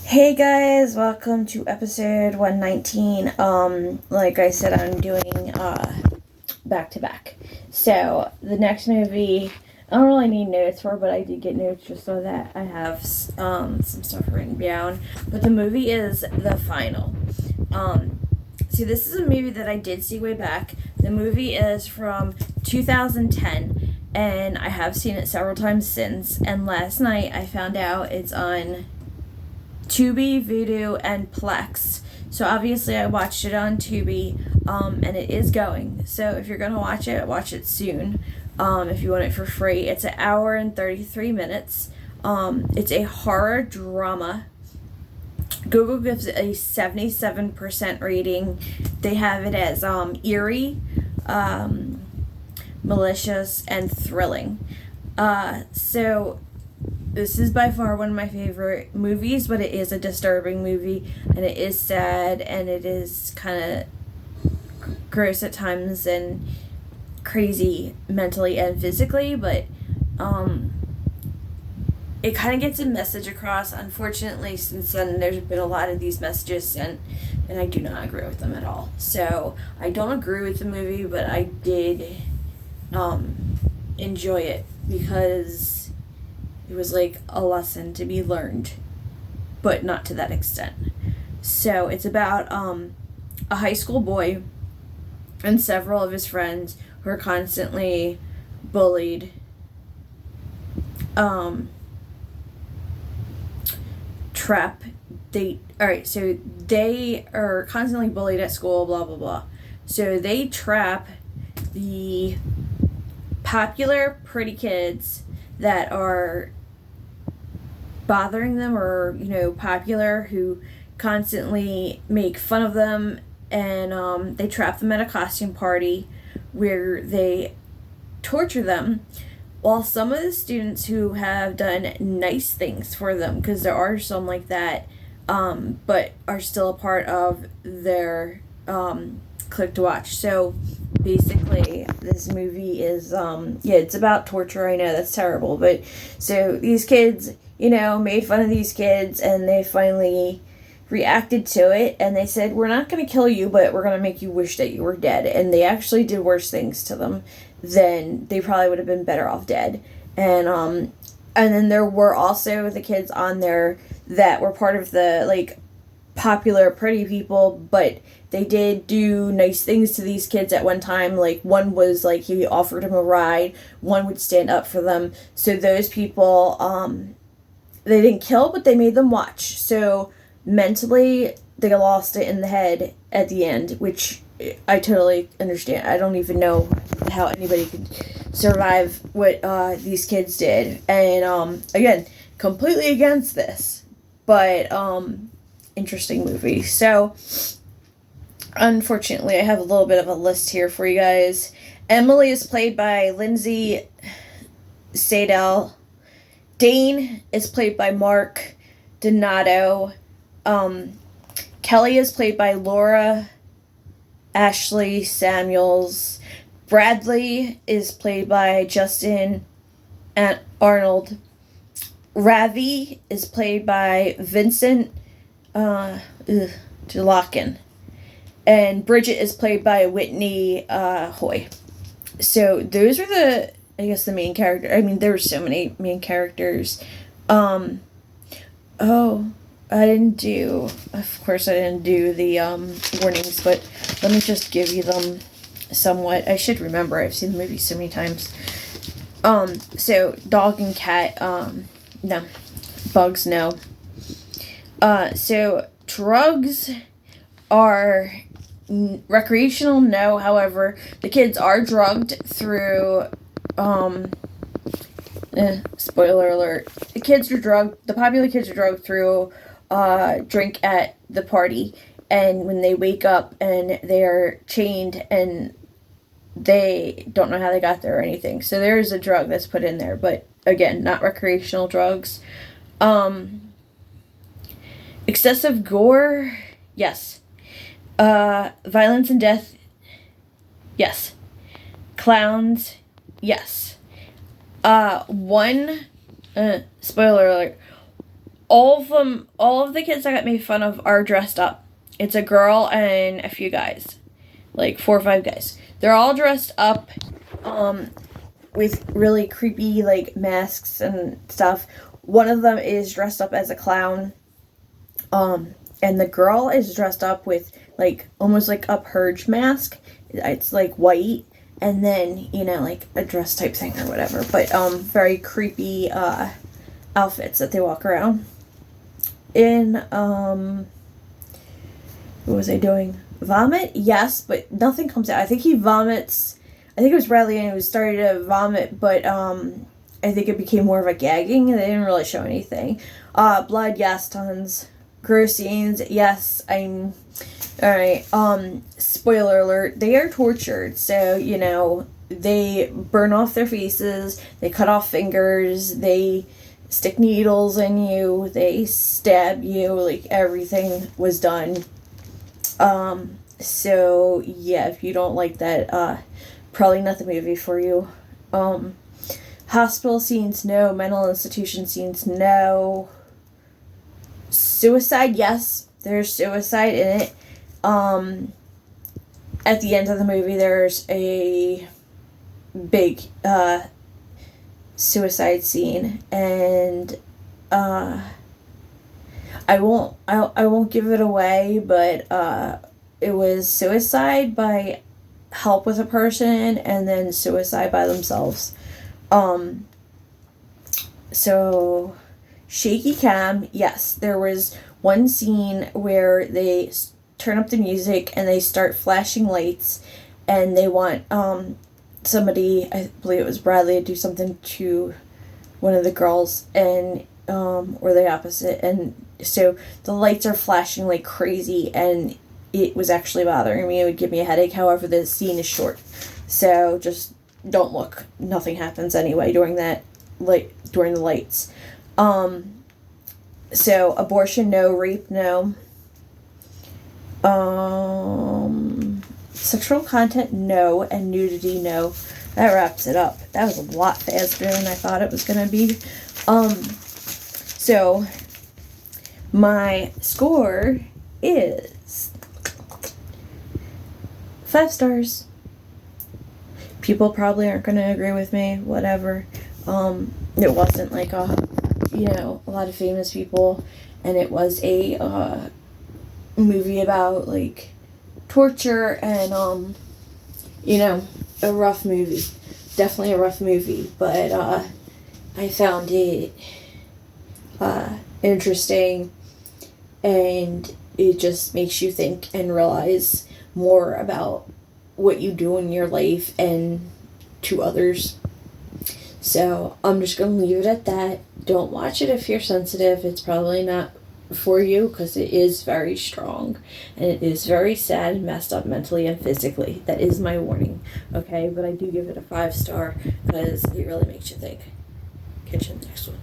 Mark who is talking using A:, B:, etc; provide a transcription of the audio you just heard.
A: Hey guys, welcome to episode 119. Like I said, I'm doing back to back. So the next movie, I don't really need notes for, but I did get notes just so that I have some stuff written down. But the movie is The Final. See, this is a movie that I did see way back. The movie is from 2010, and I have seen it several times since. And last night I found out it's on Tubi, Vudu, and Plex. So obviously I watched it on Tubi, and it is going. So if you're gonna watch it soon. If you want it for free, it's an hour and 33 minutes. It's a horror drama. Google gives it a 77% rating. They have it as eerie, malicious, and thrilling. So this is by far one of my favorite movies, but it is a disturbing movie, and it is sad, and it is kind of gross at times and crazy mentally and physically, but it kind of gets a message across. Unfortunately, since then, there's been a lot of these messages, and I do not agree with them at all. So I don't agree with the movie, but I did enjoy it because it was like a lesson to be learned, but not to that extent. So it's about a high school boy and several of his friends who are constantly bullied. So they are constantly bullied at school, blah blah blah. So they trap the popular pretty kids that are bothering them, or popular, who constantly make fun of them, and they trap them at a costume party where they torture them, while some of the students who have done nice things for them, because there are some like that, but are still a part of their click to watch. So basically this movie is it's about torture. I know that's terrible, but so these kids made fun of these kids, and they finally reacted to it, and they said, we're not going to kill you, but we're going to make you wish that you were dead. And they actually did worse things to them, then they probably would have been better off dead. And then there were also the kids on there that were part of the popular pretty people, but they did do nice things to these kids at one time. Like, one was he offered him a ride, one would stand up for them. So those people, they didn't kill, but they made them watch. So mentally they lost it in the head at the end, which I totally understand. I don't even know how anybody could survive what these kids did. And again, completely against this, but interesting movie. So unfortunately, I have a little bit of a list here for you guys. Emily is played by Lindsay Sadell. Dane is played by Mark Donato. Kelly is played by Laura Ashley Samuels. Bradley is played by Justin Arnold. Ravi is played by Vincent DeLockin. And Bridget is played by Whitney Hoy. So those are the main character. I mean, there were so many main characters. Of course I didn't do the warnings, but let me just give you them somewhat. I should remember. I've seen the movie so many times. So dog and cat, no. Bugs, no. So drugs are recreational, no. However, the kids are drugged through, spoiler alert. The popular kids are drugged through drink at the party, and when they wake up and they are chained and they don't know how they got there or anything. So there is a drug that's put in there, but again, not recreational drugs. Excessive gore, yes. Violence and death, yes. Clowns, yes. Spoiler alert, all of the kids that got made fun of are dressed up. It's a girl and a few guys, like 4 or 5 guys. They're all dressed up, with really creepy like masks and stuff. One of them is dressed up as a clown, and the girl is dressed up with like almost like a purge mask. It's like white, and then like a dress type thing or whatever. But very creepy outfits that they walk around in. What was I doing? Vomit? Yes, but nothing comes out. I think he vomits. I think it was Bradley and he was starting to vomit, but I think it became more of a gagging and they didn't really show anything. Blood, yes, tons. Gross scenes, yes. Alright, spoiler alert, they are tortured, so, they burn off their faces, they cut off fingers, they stick needles in you, they stab you, like, everything was done. So, yeah, if you don't like that, probably not the movie for you. Hospital scenes, no. Mental institution scenes, no. Suicide, yes. There's suicide in it. At the end of the movie, there's a big, suicide scene, and, I won't give it away, but it was suicide by help with a person and then suicide by themselves. So shaky cam, yes, there was one scene where they turn up the music and they start flashing lights and they want somebody, I believe it was Bradley, to do something to one of the girls, and or the opposite, and so the lights are flashing like crazy, and it was actually bothering me. It would give me a headache. However, the scene is short, so just don't look. Nothing happens anyway during the lights. So abortion, no. Rape, no. Sexual content, no. And nudity, no. That wraps it up. That was a lot faster than I thought it was gonna be. So my score is 5 stars. People probably aren't going to agree with me, whatever. It wasn't like a lot of famous people, and it was a movie about like torture and a rough movie. Definitely a rough movie, but I found it interesting, and it just makes you think and realize more about what you do in your life and to others. So I'm just going to leave it at that. Don't watch it if you're sensitive. It's probably not for you because it is very strong and it is very sad and messed up mentally and physically. That is my warning. Okay, but I do give it a 5-star because it really makes you think. Catch you in the next one.